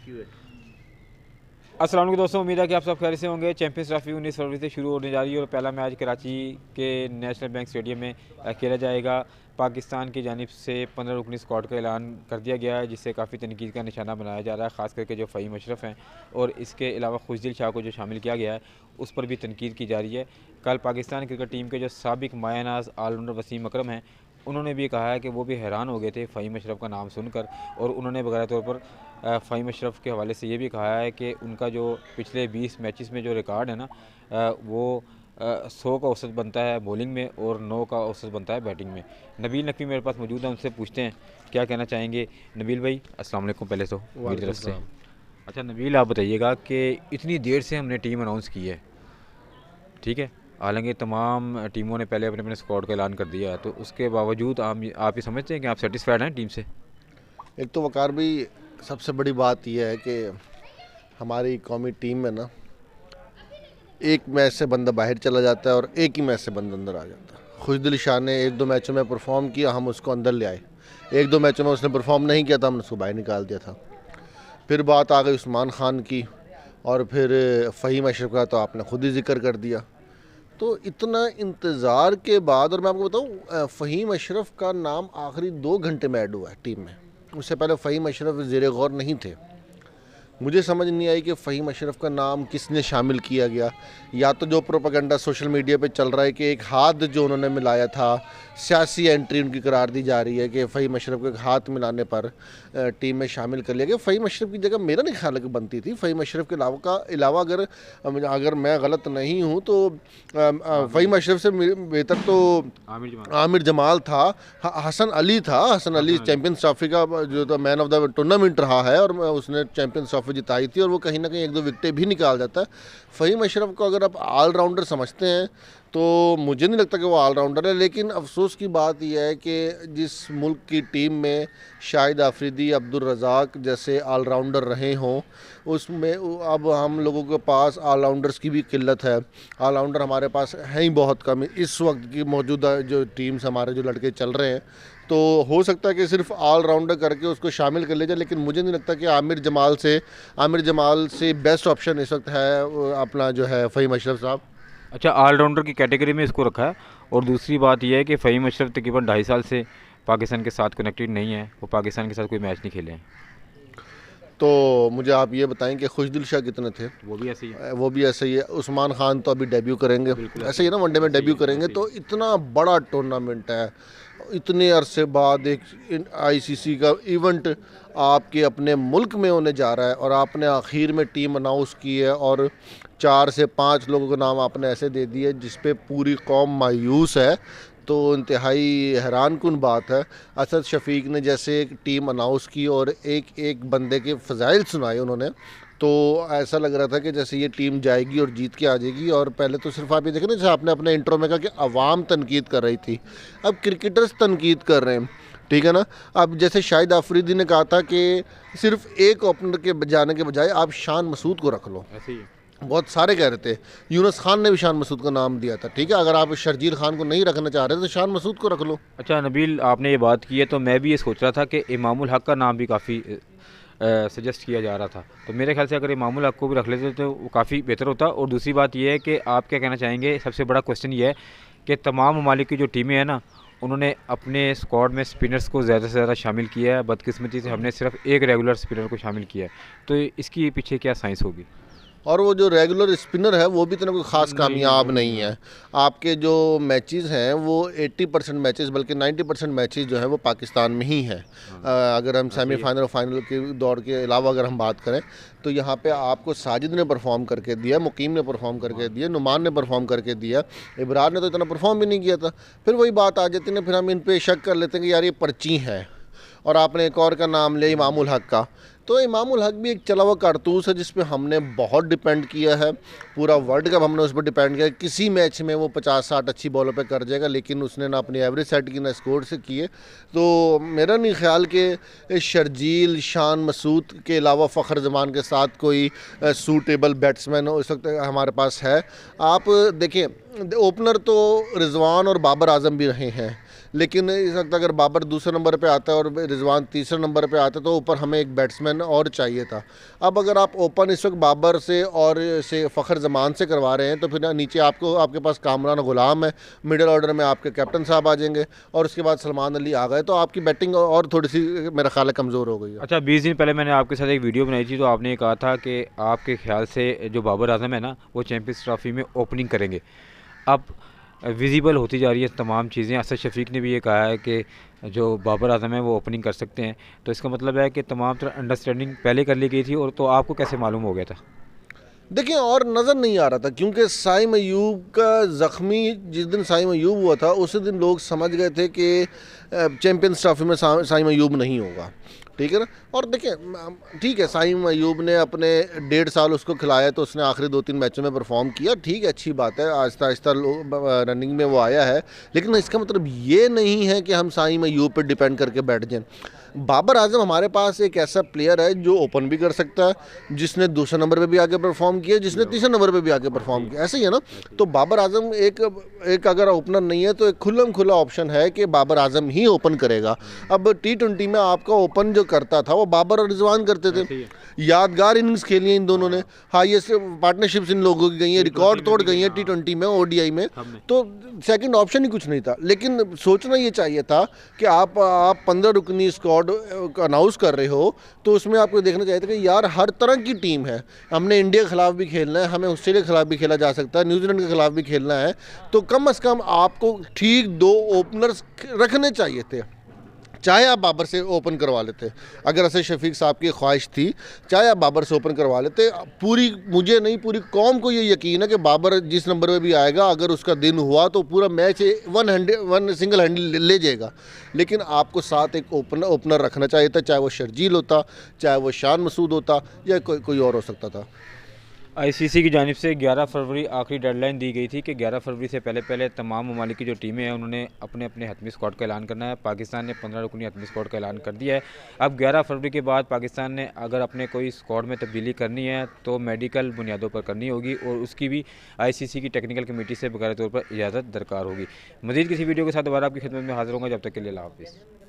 अस्सलाम वालेकुम दोस्तों, उम्मीद है कि आप सब खैर से होंगे। चैंपियंस ट्रॉफी 19 फरवरी से शुरू होने जा रही है और पहला मैच कराची के नेशनल बैंक स्टेडियम में खेला जाएगा। पाकिस्तान की जानिब से 15 रुकनी स्क्वाड का ऐलान कर दिया गया है, जिससे काफ़ी तनकीद का निशाना बनाया जा रहा है, ख़ास करके जो फ़हीम अशरफ हैं और इसके अलावा खुशदिल शाह को जो शामिल किया गया है उस पर भी तनकीद की जा रही है। कल पाकिस्तान क्रिकेट टीम के जो साबिक मायानाज ऑलराउंडर वसीम अकरम हैं, उन्होंने भी कहा है कि वो भी हैरान हो गए थे फ़हीम अशरफ का नाम सुनकर, और उन्होंने वगैरह तौर पर फ़हीम अशरफ के हवाले से ये भी कहा है कि उनका जो पिछले 20 मैचेस में जो रिकॉर्ड है ना, वो 100 का औसत बनता है बॉलिंग में और 9 का औसत बनता है बैटिंग में। नबील नकवी मेरे पास मौजूद है, उनसे पूछते हैं क्या कहना चाहेंगे। नबील भाई अस्सलाम वालेकुम पहले तो मेरी तरफ से। अच्छा नबील, आप बताइएगा कि इतनी देर से हमने टीम अनाउंस की है, ठीक है, हालांकि तमाम टीमों ने पहले अपने अपने स्क्वाड का ऐलान कर दिया है, तो उसके बावजूद आप ये समझते हैं कि आप सेटिस्फाइड हैं टीम से? एक तो वकार भाई, सबसे बड़ी बात यह है कि हमारी कौमी टीम में ना एक मैच से बंदा बाहर चला जाता है और एक ही मैच से बंदा अंदर आ जाता है। खुशदिल शाह ने 1-2 मैचों में परफॉर्म किया, हम उसको अंदर ले आए। 1-2 मैचों में उसने परफॉर्म नहीं किया था, हमने उसको बाहर निकाल दिया था। फिर बात आ गई उस्मान खान की और फिर फ़हीम अशरफ का, तो आपने खुद ही जिक्र कर दिया। तो इतना इंतज़ार के बाद, और मैं आपको बताऊं, फ़हीम अशरफ का नाम आखिरी 2 घंटे में ऐड हुआ है टीम में। उससे पहले फ़हीम अशरफ ज़ेरे गौर नहीं थे। मुझे समझ नहीं आई कि फ़हीम अशरफ का नाम किसने शामिल किया गया। या तो जो प्रोपेगेंडा सोशल मीडिया पे चल रहा है कि एक हाथ जो उन्होंने मिलाया था, सियासी एंट्री उनकी करार दी जा रही है कि फ़हीम अशरफ को एक हाथ मिलाने पर टीम में शामिल कर लिया गया। फ़हीम अशरफ की जगह मेरा नहीं ख्याल है कि बनती थी। फ़हीम अशरफ के अलावा अगर मैं गलत नहीं हूँ तो फ़हीम अशरफ से बेहतर तो आमिर जमाल था, हसन अली था। हसन अली चैम्पियंस ट्रॉफी का जो तो मैन ऑफ द टूर्नामेंट रहा है और उसने चैम्पियंस ट्रॉफी जिताई थी, और वो कहीं ना कहीं 1-2 विकेटें भी निकाल जाता है। फ़हीम अशरफ को अगर आप ऑलराउंडर समझते हैं तो मुझे नहीं लगता कि वो ऑलराउंडर है। लेकिन अफसोस की बात यह है कि जिस मुल्क की टीम में शाहिद आफरीदी, अब्दुल रज़ाक जैसे ऑलराउंडर रहे हों, उसमें अब हम लोगों के पास ऑलराउंडर्स की भी किल्लत है। ऑलराउंडर हमारे पास हैं ही बहुत कम इस वक्त की मौजूदा जो टीम्स हमारे जो लड़के चल रहे हैं। तो हो सकता है कि सिर्फ ऑलराउंडर करके उसको शामिल कर लिया जाए, लेकिन मुझे नहीं लगता कि आमिर जमाल से बेस्ट ऑप्शन इस वक्त है अपना जो है फ़हीम अशरफ साहब। अच्छा, ऑलराउंडर की कैटेगरी में इसको रखा है। और दूसरी बात यह है कि फ़हीम अशरफ तकरीबन 2.5 साल से पाकिस्तान के साथ कनेक्टेड नहीं है, वो पाकिस्तान के साथ कोई मैच नहीं खेले हैं। तो मुझे आप ये बताएं कि खुशदिल शाह कितने थे? वो भी ऐसे ही है। वो भी ऐसे ही है। उस्मान खान तो अभी डेब्यू करेंगे, ऐसे ही है ना, वनडे में डेब्यू करेंगे। तो इतना बड़ा टूर्नामेंट है, इतने अरसे बाद एक आईसीसी का इवेंट आपके अपने मुल्क में होने जा रहा है, और आपने आखिर में टीम अनाउंस की है और 4 से 5 लोगों के नाम आपने ऐसे दे दिए जिस पे पूरी कौम मायूस है। तो इंतहाई हैरानकुन बात है। असद शफीक ने जैसे एक टीम अनाउंस की और एक एक बंदे के फ़ज़ाइल सुनाए उन्होंने, तो ऐसा लग रहा था कि जैसे ये टीम जाएगी और जीत के आ जाएगी। और पहले तो सिर्फ आप ये देखें ना, जैसे आपने अपने इंट्रो में कहा कि अवाम तनकीद कर रही थी, अब क्रिकेटर्स तनकीद कर रहे हैं, ठीक है ना। अब जैसे शाहिद आफरीदी ने कहा था कि सिर्फ एक ओपनर के जाने के बजाय आप शान मसूद को रख लो, ऐसे ही है। बहुत सारे कह रहे थे। यूनुस खान ने भी शान मसूद का नाम दिया था, ठीक है। अगर आप शर्जील खान को नहीं रखना चाह रहे तो शान मसूद को रख लो। अच्छा नबील, आपने ये बात की है तो मैं भी ये सोच रहा था कि इमामुल हक का नाम भी काफ़ी सजेस्ट किया जा रहा था, तो मेरे ख्याल से अगर इमामुल हक को भी रख लेते तो वो काफ़ी बेहतर होता। और दूसरी बात ये है कि आप क्या कहना चाहेंगे, सबसे बड़ा क्वेश्चन ये है कि तमाम ममालिक की जो टीमें हैं ना, उन्होंने अपने स्क्वाड में स्पिनर्स को ज़्यादा से ज़्यादा शामिल किया है। बदकिस्मती से हमने सिर्फ एक रेगुलर स्पिनर को शामिल किया है, तो इसकी पीछे क्या साइंस होगी? और वो जो रेगुलर स्पिनर है वो भी इतना कोई ख़ास कामयाब नहीं है। आपके जो मैचेस हैं वो 80% मैचेस, बल्कि 90% मैचेस जो है वो पाकिस्तान में ही हैं। अगर हम सेमीफाइनल और फाइनल के दौर के अलावा अगर हम बात करें तो यहाँ पे आपको साजिद ने परफॉर्म करके दिया, मुकीम ने परफॉर्म करके दिया, नुमान ने परफॉर्म करके दिया, इब्रार ने तो इतना परफॉर्म भी नहीं किया था। फिर वही बात आ जाती है ना, फिर हम इन पे शक कर लेते हैं कि यार ये पर्ची है। और आपने एक और का नाम लिया, इमामुल हक का। तो इमामुल हक भी एक चला हुआ कारतूस है जिस पे हमने बहुत डिपेंड किया है। पूरा वर्ल्ड कप हमने उस पर डिपेंड किया। किसी मैच में वो 50-60 अच्छी बॉलों पे कर जाएगा, लेकिन उसने ना अपनी एवरेज सेट की ना स्कोर से किए। तो मेरा नहीं ख्याल कि शर्जील, शान मसूद के अलावा फ़खर जमान के साथ कोई सूटेबल बैट्समैन इस वक्त हमारे पास है। आप देखें, ओपनर तो रिजवान और बाबर आजम भी रहे हैं, लेकिन इस वक्त अगर बाबर दूसरे नंबर पे आता है और रिजवान तीसरे नंबर पे आता है तो ऊपर हमें एक बैट्समैन और चाहिए था। अब अगर आप ओपन इस वक्त बाबर से और से फ़खर जमान से करवा रहे हैं तो फिर नीचे आपके पास कामरान गुलाम है, मिडिल ऑर्डर में आपके कैप्टन साहब आ जाएंगे और उसके बाद सलमान अली आ गए, तो आपकी बैटिंग और थोड़ी सी मेरा ख्याल है कमज़ोर हो गई है। अच्छा, 20 दिन पहले मैंने आपके साथ एक वीडियो बनाई थी, तो आपने ये कहा था कि आपके ख्याल से जो बाबर आजम है ना, वो चैंपियंस ट्रॉफी में ओपनिंग करेंगे। अब विजिबल होती जा रही है तमाम चीज़ें। असद शफीक ने भी ये कहा है कि जो बाबर आजम है वो ओपनिंग कर सकते हैं, तो इसका मतलब है कि तमाम तरह अंडरस्टैंडिंग पहले कर ली गई थी, और तो आपको कैसे मालूम हो गया था? देखिए, और नज़र नहीं आ रहा था क्योंकि साइम अयूब का ज़ख्मी, जिस दिन साइम अयूब हुआ था उसी दिन लोग समझ गए थे कि चैंपियंस ट्रॉफी में साइम अयूब नहीं होगा, ठीक है ना। और देखिए, ठीक है, साइम अयूब ने अपने 1.5 साल उसको खिलाया तो उसने आखिरी 2-3 मैचों में परफॉर्म किया, ठीक है, अच्छी बात है, आहिस्ता आहिस्ता रनिंग में वो आया है, लेकिन इसका मतलब ये नहीं है कि हम साइम अयूब पर डिपेंड करके बैठ जाएं। बाबर आजम हमारे पास एक ऐसा प्लेयर है जो ओपन भी कर सकता है, जिसने दूसरे नंबर पे भी आके परफॉर्म किया, जिसने तीसरे नंबर पे भी आके परफॉर्म किया, ऐसे ही है ना। तो बाबर आजम एक अगर ओपनर नहीं है तो एक खुला ऑप्शन है कि बाबर आजम ही ओपन करेगा। अब T20 में आपका ओपन जो करता था वो बाबर और रिजवान करते थे, यादगार इनिंग्स खेली हैं इन दोनों ने, हाईएस्ट पार्टनरशिप्स इन लोगों की गई हैं, रिकॉर्ड तोड़ गई हैं T20 में, ODI में, तो सेकंड ऑप्शन ही कुछ नहीं था। लेकिन सोचना ये चाहिए था कि आप 15 रुकनी स्क्वाड अनाउंस कर रहे हो तो उसमें आपको देखना चाहिए था कि यार हर तरह की टीम है, हमने इंडिया के खिलाफ भी खेलना है, हमें ऑस्ट्रेलिया के खिलाफ भी खेला जा सकता है, न्यूजीलैंड के खिलाफ भी खेलना है, तो कम से कम आपको ठीक 2 ओपनर्स रखने चाहिए थे, चाहे आप बाबर से ओपन करवा लेते। अगर असद शफीक साहब की ख्वाहिश थी, चाहे आप बाबर से ओपन करवा लेते। मुझे नहीं, पूरी कौम को ये यकीन है कि बाबर जिस नंबर में भी आएगा, अगर उसका दिन हुआ तो पूरा मैच वन सिंगल हैंडल ले जाएगा। लेकिन आपको साथ एक ओपनर रखना चाहिए था, चाहे वो शर्जील होता, चाहे वो शान मसूद होता, या कोई और हो सकता था। आईसीसी की जानिब से 11 फरवरी आखिरी डेडलाइन दी गई थी कि 11 फरवरी से पहले तमाम ममालिक की जो टीमें हैं उन्होंने अपने अपने हतमी स्क्वाड का ऐलान करना है। पाकिस्तान ने 15 रुकनी हतमी स्क्वाड का ऐलान कर दिया है। अब 11 फरवरी के बाद पाकिस्तान ने अगर अपने कोई स्क्वाड में तब्दीली करनी है तो मेडिकल बुनियादों पर करनी होगी, और उसकी भी आईसीसी की टेक्निकल कमेटी से बकायदा तौर पर इजाज़त दरकार होगी। मज़ीद किसी वीडियो के साथ दोबारा आपकी खिदमत में हाजिर होंगे, जब तक के लिए अल्लाह हाफ़िज़।